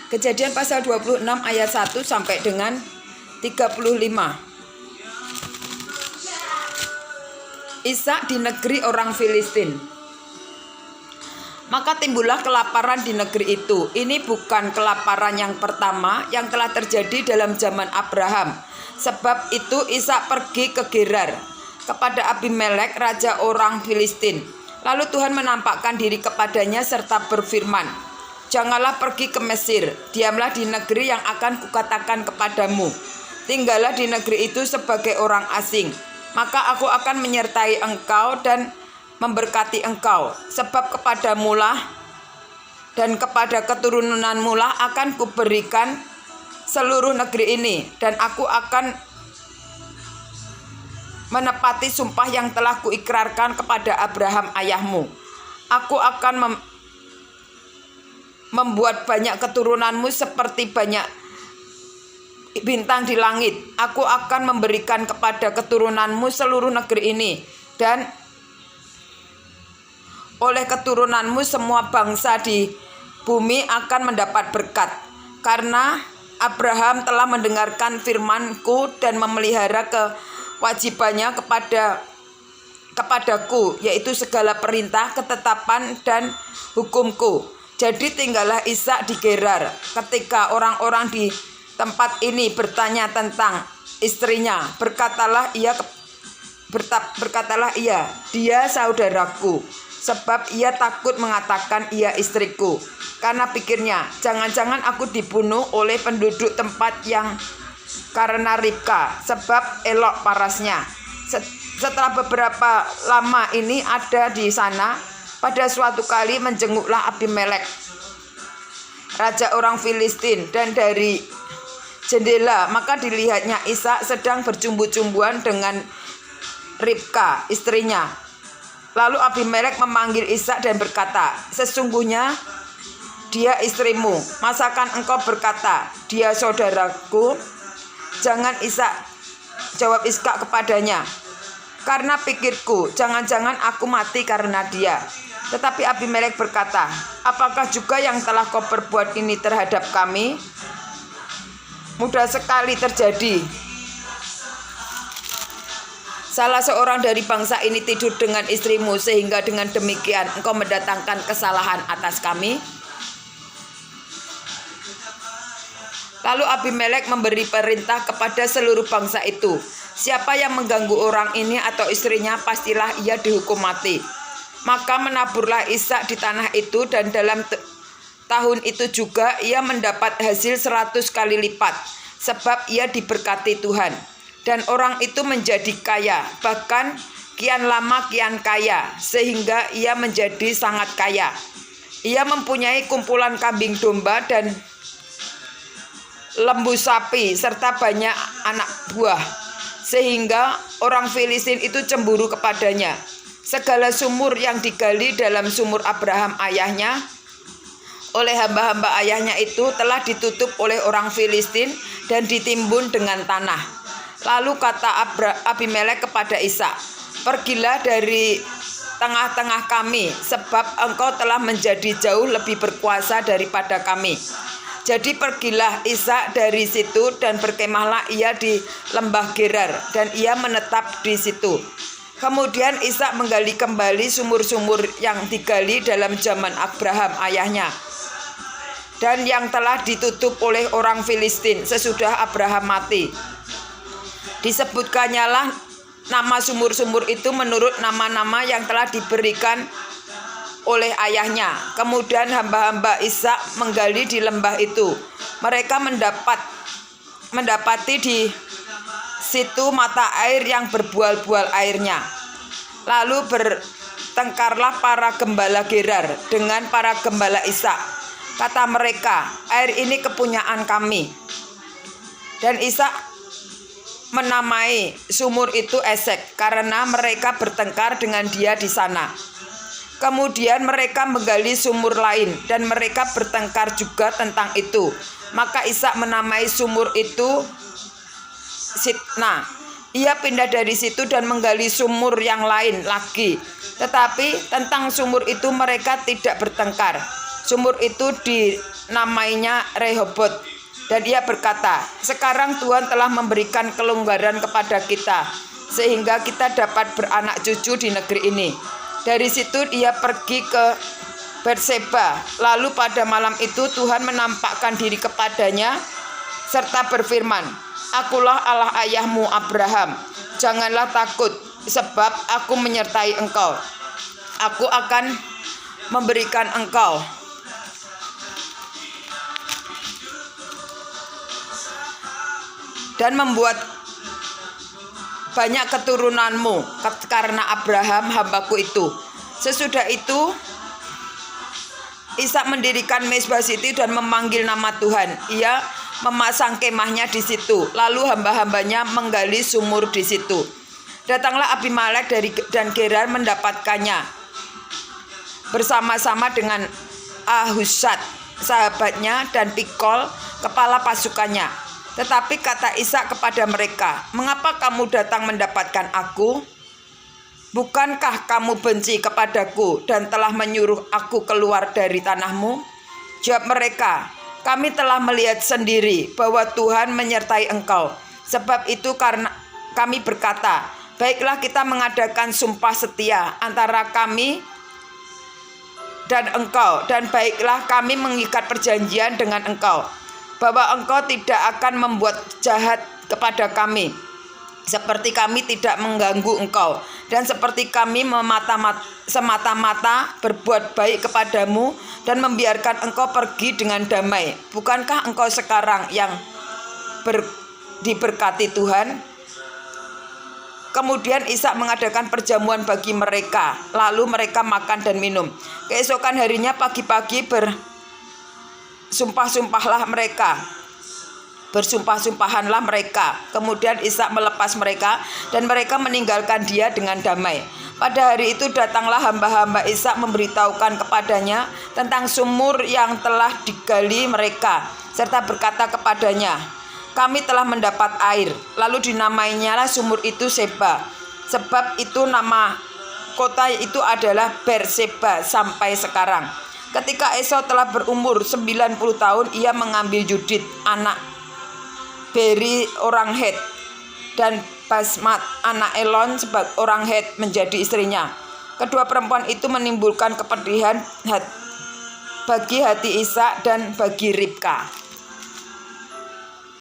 Kejadian pasal 26 ayat 1 sampai dengan 35. Ishak di negeri orang Filistin. Maka timbullah kelaparan di negeri itu. Ini bukan kelaparan yang pertama yang telah terjadi dalam zaman Abraham. Sebab itu Ishak pergi ke Gerar kepada Abimelek, raja orang Filistin. Lalu Tuhan menampakkan diri kepadanya serta berfirman, "Janganlah pergi ke Mesir, diamlah di negeri yang akan kukatakan kepadamu. Tinggallah di negeri itu sebagai orang asing. Maka aku akan menyertai engkau dan memberkati engkau, sebab kepadamulah dan kepada keturunanmulah akan kuberikan seluruh negeri ini, dan aku akan menepati sumpah yang telah kuikrarkan kepada Abraham ayahmu. Aku akan membuat banyak keturunanmu seperti banyak bintang di langit. Aku akan memberikan kepada keturunanmu seluruh negeri ini, dan oleh keturunanmu semua bangsa di bumi akan mendapat berkat. Karena Abraham telah mendengarkan firman-Ku dan memelihara kewajibannya kepadaku, yaitu segala perintah, ketetapan, dan hukum-Ku. Jadi tinggallah Ishak di Gerar. Ketika orang-orang di tempat ini bertanya tentang istrinya, berkatalah ia, dia saudaraku, sebab ia takut mengatakan ia istriku. Karena pikirnya, jangan-jangan aku dibunuh oleh penduduk tempat yang karena Ribka, sebab elok parasnya. Setelah beberapa lama ini ada di sana, pada suatu kali menjenguklah Abimelek, raja orang Filistin, dan dari jendela maka dilihatnya Ishak sedang bercumbu-cumbuan dengan Ribka istrinya. Lalu Abimelek memanggil Ishak dan berkata, "Sesungguhnya dia istrimu. Masakan engkau berkata, dia saudaraku?" "Jangan, Ishak," jawab Ishak kepadanya, "karena pikirku, jangan-jangan aku mati karena dia." Tetapi Abimelek berkata, "Apakah juga yang telah kau perbuat ini terhadap kami? Mudah sekali terjadi salah seorang dari bangsa ini tidur dengan istrimu, sehingga dengan demikian engkau mendatangkan kesalahan atas kami." Lalu Abimelek memberi perintah kepada seluruh bangsa itu, "Siapa yang mengganggu orang ini atau istrinya, pastilah ia dihukum mati." Maka menaburlah Ishak di tanah itu, dan dalam tahun itu juga ia mendapat hasil 100 kali lipat, sebab ia diberkati Tuhan. Dan orang itu menjadi kaya, bahkan kian lama kian kaya, sehingga ia menjadi sangat kaya. Ia mempunyai kumpulan kambing domba dan lembu sapi, serta banyak anak buah, sehingga orang Filistin itu cemburu kepadanya. Segala sumur yang digali dalam sumur Abraham ayahnya oleh hamba-hamba ayahnya itu telah ditutup oleh orang Filistin dan ditimbun dengan tanah. Lalu kata Abimelek kepada Ishak, "Pergilah dari tengah-tengah kami, sebab engkau telah menjadi jauh lebih berkuasa daripada kami." Jadi pergilah Ishak dari situ, dan berkemahlah ia di lembah Gerar, dan ia menetap di situ. Kemudian Ishak menggali kembali sumur-sumur yang digali dalam zaman Abraham ayahnya, dan yang telah ditutup oleh orang Filistin sesudah Abraham mati. Disebutkannya lah nama sumur-sumur itu menurut nama-nama yang telah diberikan oleh ayahnya. Kemudian hamba-hamba Ishak menggali di lembah itu. Mereka mendapati di situ mata air yang berbual-bual airnya. Lalu bertengkarlah para gembala Gerar dengan para gembala Ishak. Kata mereka, "Air ini kepunyaan kami." Dan Ishak menamai sumur itu Esek, karena mereka bertengkar dengan dia di sana. Kemudian mereka menggali sumur lain, dan mereka bertengkar juga tentang itu. Maka Ishak menamai sumur itu Sitna. Ia pindah dari situ dan menggali sumur yang lain lagi. Tetapi tentang sumur itu mereka tidak bertengkar. Sumur itu dinamainya Rehobot. Dan ia berkata, sekarang Tuhan telah memberikan kelonggaran kepada kita, sehingga kita dapat beranak cucu di negeri ini. Dari situ ia pergi ke Berseba. Lalu pada malam itu Tuhan menampakkan diri kepadanya, serta berfirman, Akulah Allah ayahmu Abraham, janganlah takut, sebab aku menyertai engkau. Aku akan memberikan engkau dan membuat banyak keturunanmu karena Abraham hambaku itu. Sesudah itu Ishak mendirikan mezbah situ dan memanggil nama Tuhan. Ia memasang kemahnya di situ. Lalu hamba-hambanya menggali sumur di situ. Datanglah Abimelek dan Gerar mendapatkannya bersama-sama dengan Ahuzat sahabatnya dan Pikol kepala pasukannya. Tetapi kata Ishak kepada mereka, mengapa kamu datang mendapatkan aku? Bukankah kamu benci kepadaku dan telah menyuruh aku keluar dari tanahmu? Jawab mereka, kami telah melihat sendiri bahwa Tuhan menyertai engkau. Sebab itu karena kami berkata, baiklah kita mengadakan sumpah setia antara kami dan engkau, dan baiklah kami mengikat perjanjian dengan engkau, bahwa engkau tidak akan membuat jahat kepada kami, seperti kami tidak mengganggu engkau, dan seperti kami semata-mata berbuat baik kepadamu dan membiarkan engkau pergi dengan damai. Bukankah engkau sekarang yang diberkati Tuhan? Kemudian Ishak mengadakan perjamuan bagi mereka, lalu mereka makan dan minum. Keesokan harinya pagi-pagi bersumpah-sumpahanlah mereka. Kemudian Ishak melepas mereka dan mereka meninggalkan dia dengan damai. Pada hari itu datanglah hamba-hamba Ishak memberitahukan kepadanya tentang sumur yang telah digali mereka, serta berkata kepadanya, kami telah mendapat air. Lalu dinamainyalah sumur itu Seba, sebab itu nama kota itu adalah Berseba sampai sekarang. Ketika Esau telah berumur 90 tahun, ia mengambil Yudit, anak Beri orang Het, dan Basmat, anak Elon sebagai orang Het menjadi istrinya. Kedua perempuan itu menimbulkan kepedihan bagi hati Ishak dan bagi Ribka.